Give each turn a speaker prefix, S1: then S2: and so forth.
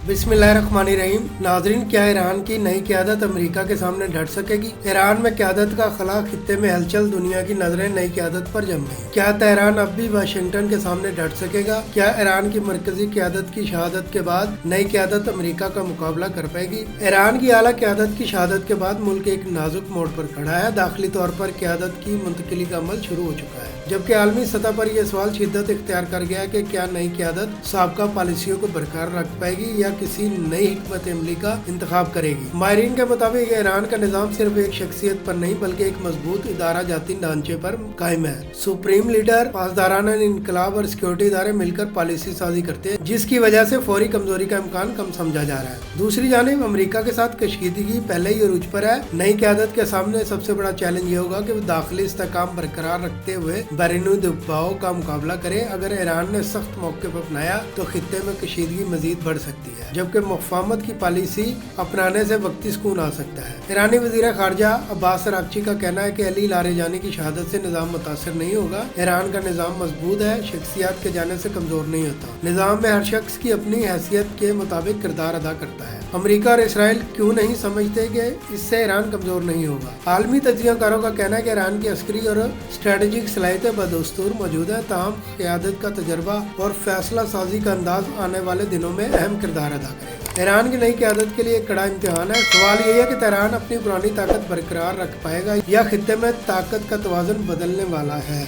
S1: बिस्मिल्लाहिर्रहमानिर्रहीम। नाजरीन, क्या ईरान की नई क़यादत अमेरिका के सामने डट सकेगी? ईरान में क़यादत का खला, खित्ते में हलचल, दुनिया की नजरें नई क़यादत पर जम गई। क्या तेहरान अब भी वाशिंगटन के सामने डट सकेगा? क्या ईरान की मरकजी क़यादत की शहादत के बाद नई क़यादत अमेरिका का मुकाबला कर पाएगी? ईरान की आला क़यादत की शहादत के बाद मुल्क एक नाजुक मोड़ पर खड़ा है। दाखिली तौर पर क़यादत की मुंतकिली का अमल शुरू हो चुका है, जबकि आलमी सतह पर यह सवाल शिद्दत इख्तियार कर गया कि क्या नई क़यादत साबका पॉलिसियों को बरकरार रख पाएगी या किसी नई हिकमत अमली का इंतखाब करेगी। माहिरीन के मुताबिक ईरान का निज़ाम सिर्फ एक शख्सियत पर नहीं बल्कि एक मजबूत इदारा जाती ढांचे पर कायम है। सुप्रीम लीडर, पासदाराना इनकलाब और सिक्योरिटी इदारे मिलकर पॉलिसी साजी करते हैं, जिसकी वजह से फौरी कमजोरी का इम्कान कम समझा जा रहा है। दूसरी जानिब अमेरिका के साथ कशीदगी पहले ही अरूज पर है। नई क़यादत के सामने सबसे बड़ा चैलेंज ये होगा कि वो दाखिली इस्तेहकाम बरकरार रखते हुए बैरूनी दबाव का मुकाबला करे। अगर ईरान ने सख्त मौक़िफ़ अपनाया तो खित्ते में कशीदगी मजीद बढ़ सकती है, जबकि मुफाहमत की पॉलिसी अपनाने से वक्ती सुकून आ सकता है। ईरानी वज़ीर ख़ारजा अब्बास अराग़ची का कहना है कि अली लारेजानी की शहादत से निज़ाम मुतासर नहीं होगा। ईरान का निज़ाम मजबूत है, शख्सियत के जाने से कमज़ोर नहीं होता। निज़ाम में हर शख्स की अपनी हैसियत के मुताबिक किरदार अदा करता है। अमेरिका और इसराइल क्यों नहीं समझते कि इससे ईरान कमज़ोर नहीं होगा? आलमी तज्ज़ियाकारों का कहना है कि ईरान की अस्करी और स्ट्रेटेजिक सलाहियतें बदस्तूर मौजूद है, ताहम क़यादत का तजर्बा और फैसला साजी का अंदाज आने वाले दिनों में अहम किरदार अदा करेगा। ईरान की नई क़यादत के लिए एक कड़ा इम्तिहान है। सवाल यही है कि तेहरान अपनी पुरानी ताकत बरकरार रख पाएगा या खित्ते में ताकत का तवाज़ुन बदलने वाला है।